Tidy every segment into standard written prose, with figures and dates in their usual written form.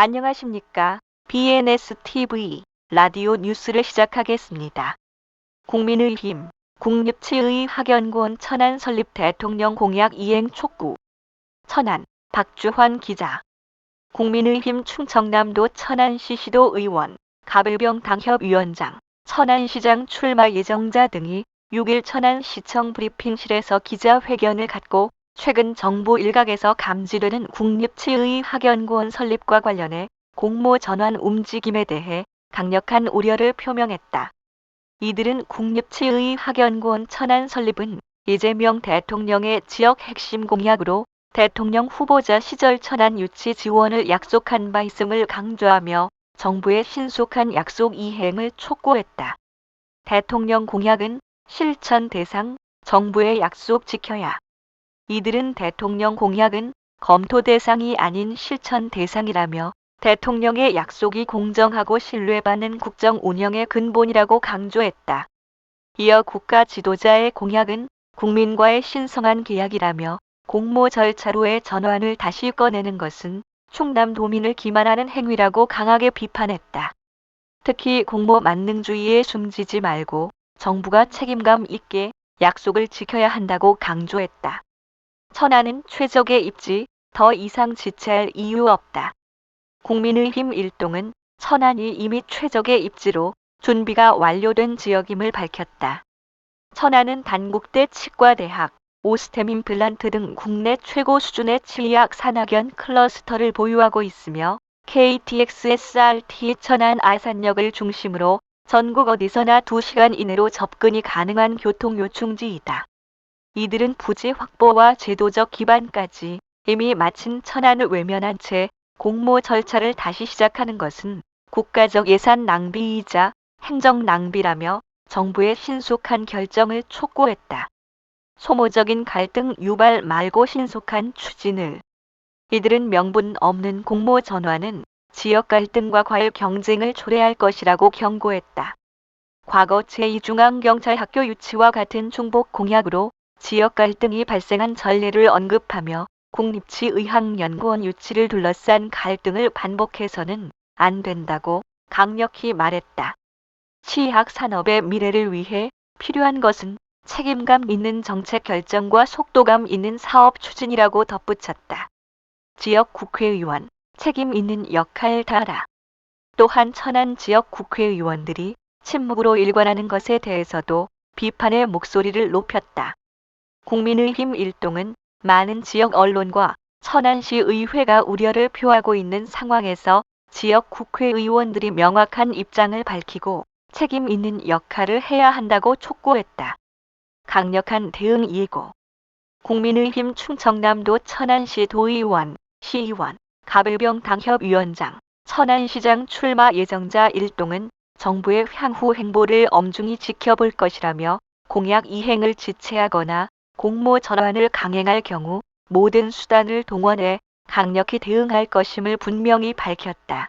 안녕하십니까. BNSTV 라디오 뉴스를 시작하겠습니다. 국민의힘 국립치의학연구원 천안 설립 대통령 공약 이행 촉구. 천안 박주환 기자. 국민의힘 충청남도 천안시 시도의원, 가불병 당협위원장, 천안시장 출마 예정자 등이 6일 천안시청 브리핑실에서 기자회견을 갖고 최근 정부 일각에서 감지되는 국립치의학연구원 설립과 관련해 공모 전환 움직임에 대해 강력한 우려를 표명했다. 이들은 국립치의학연구원 천안 설립은 이재명 대통령의 지역 핵심 공약으로 대통령 후보자 시절 천안 유치 지원을 약속한 바 있음을 강조하며 정부의 신속한 약속 이행을 촉구했다. 대통령 공약은 실천 대상, 정부의 약속 지켜야. 이들은 대통령 공약은 검토 대상이 아닌 실천 대상이라며 대통령의 약속이 공정하고 신뢰받는 국정 운영의 근본이라고 강조했다. 이어 국가 지도자의 공약은 국민과의 신성한 계약이라며 공모 절차로의 전환을 다시 꺼내는 것은 충남도민을 기만하는 행위라고 강하게 비판했다. 특히 공모 만능주의에 숨지지 말고 정부가 책임감 있게 약속을 지켜야 한다고 강조했다. 천안은 최적의 입지, 더 이상 지체할 이유 없다. 국민의힘 일동은 천안이 이미 최적의 입지로 준비가 완료된 지역임을 밝혔다. 천안은 단국대 치과대학, 오스템 임플란트 등 국내 최고 수준의 치의학 산학연 클러스터를 보유하고 있으며 KTX/SRT 천안 아산역을 중심으로 전국 어디서나 2시간 이내로 접근이 가능한 교통요충지이다. 이들은 부지 확보와 제도적 기반까지 이미 마친 천안을 외면한 채 공모 절차를 다시 시작하는 것은 국가적 예산 낭비이자 행정 낭비라며 정부의 신속한 결정을 촉구했다. 소모적인 갈등 유발 말고 신속한 추진을. 이들은 명분 없는 공모 전환은 지역 갈등과 과열 경쟁을 초래할 것이라고 경고했다. 과거 제2중앙경찰학교 유치와 같은 중복 공약으로 지역 갈등이 발생한 전례를 언급하며 국립치의학연구원 유치를 둘러싼 갈등을 반복해서는 안 된다고 강력히 말했다. 치의학 산업의 미래를 위해 필요한 것은 책임감 있는 정책 결정과 속도감 있는 사업 추진이라고 덧붙였다. 지역 국회의원, 책임 있는 역할 다하라. 또한 천안 지역 국회의원들이 침묵으로 일관하는 것에 대해서도 비판의 목소리를 높였다. 국민의힘 일동은 많은 지역 언론과 천안시 의회가 우려를 표하고 있는 상황에서 지역 국회의원들이 명확한 입장을 밝히고 책임 있는 역할을 해야 한다고 촉구했다. 강력한 대응 예고. 국민의힘 충청남도 천안시 도의원, 시의원, 가불병 당협위원장, 천안시장 출마 예정자 일동은 정부의 향후 행보를 엄중히 지켜볼 것이라며 공약 이행을 지체하거나 공모 전환을 강행할 경우 모든 수단을 동원해 강력히 대응할 것임을 분명히 밝혔다.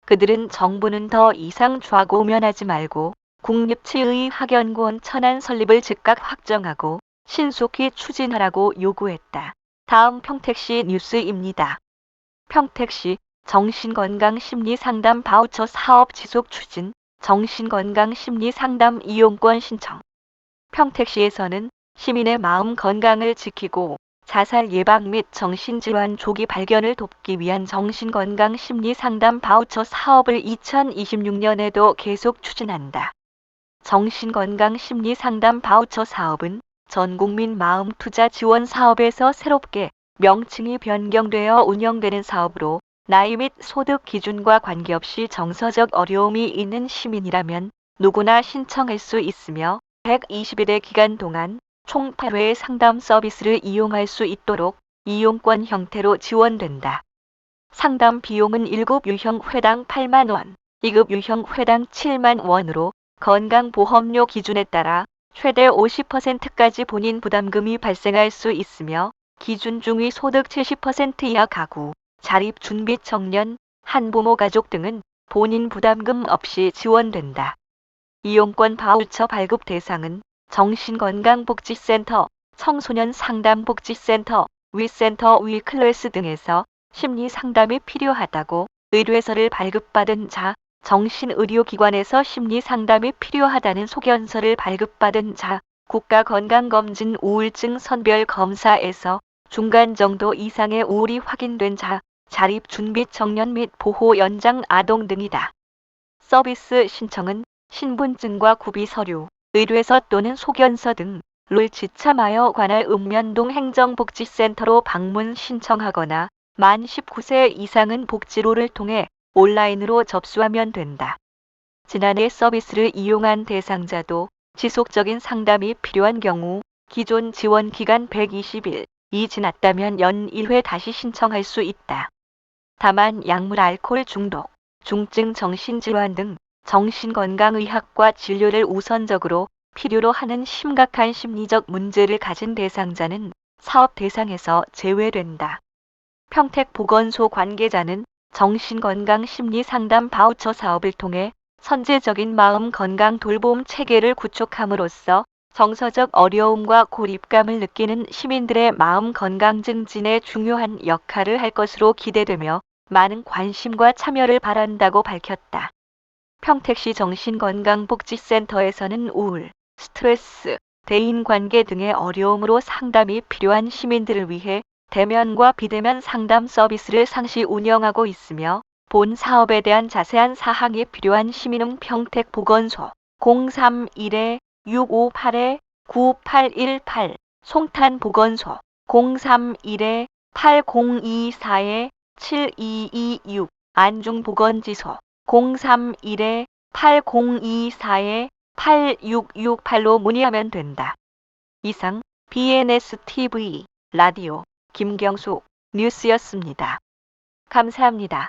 그들은 정부는 더 이상 좌고우면하지 말고 국립치의학연구원 천안 설립을 즉각 확정하고 신속히 추진하라고 요구했다. 다음 평택시 뉴스입니다. 평택시 정신건강심리상담 바우처 사업 지속 추진, 정신건강심리상담 이용권 신청. 평택시에서는 시민의 마음 건강을 지키고 자살 예방 및 정신질환 조기 발견을 돕기 위한 정신건강심리상담 바우처 사업을 2026년에도 계속 추진한다. 정신건강심리상담 바우처 사업은 전국민 마음투자 지원 사업에서 새롭게 명칭이 변경되어 운영되는 사업으로 나이 및 소득 기준과 관계없이 정서적 어려움이 있는 시민이라면 누구나 신청할 수 있으며 120일의 기간 동안 총 8회의 상담 서비스를 이용할 수 있도록 이용권 형태로 지원된다. 상담 비용은 1급 유형 회당 8만 원, 2급 유형 회당 7만 원으로 건강보험료 기준에 따라 최대 50%까지 본인 부담금이 발생할 수 있으며 기준 중위 소득 70% 이하 가구, 자립준비 청년, 한부모 가족 등은 본인 부담금 없이 지원된다. 이용권 바우처 발급 대상은 정신건강복지센터, 청소년 상담복지센터, 위센터 위클래스 등에서 심리 상담이 필요하다고 의뢰서를 발급받은 자, 정신의료기관에서 심리상담이 필요하다는 소견서를 발급받은 자, 국가건강검진 우울증 선별검사에서 중간 정도 이상의 우울이 확인된 자, 자립준비 청년 및 보호 연장 아동 등이다. 서비스 신청은 신분증과 구비서류, 의뢰서 또는 소견서 등을 지참하여 관할 읍면동 행정복지센터로 방문 신청하거나 만 19세 이상은 복지로를 통해 온라인으로 접수하면 된다. 지난해 서비스를 이용한 대상자도 지속적인 상담이 필요한 경우 기존 지원 기간 120일이 지났다면 연 1회 다시 신청할 수 있다. 다만 약물 알코올 중독, 중증 정신질환 등 정신건강의학과 진료를 우선적으로 필요로 하는 심각한 심리적 문제를 가진 대상자는 사업 대상에서 제외된다. 평택보건소 관계자는 정신건강심리상담 바우처 사업을 통해 선제적인 마음 건강 돌봄 체계를 구축함으로써 정서적 어려움과 고립감을 느끼는 시민들의 마음 건강 증진에 중요한 역할을 할 것으로 기대되며 많은 관심과 참여를 바란다고 밝혔다. 평택시 정신건강복지센터에서는 우울, 스트레스, 대인관계 등의 어려움으로 상담이 필요한 시민들을 위해 대면과 비대면 상담 서비스를 상시 운영하고 있으며 본 사업에 대한 자세한 사항이 필요한 시민은 평택보건소 031-658-9818, 송탄보건소 031-8024-7226, 안중보건지소 031-8024-8668로 문의하면 된다. 이상 BNSTV 라디오 김경숙 뉴스였습니다. 감사합니다.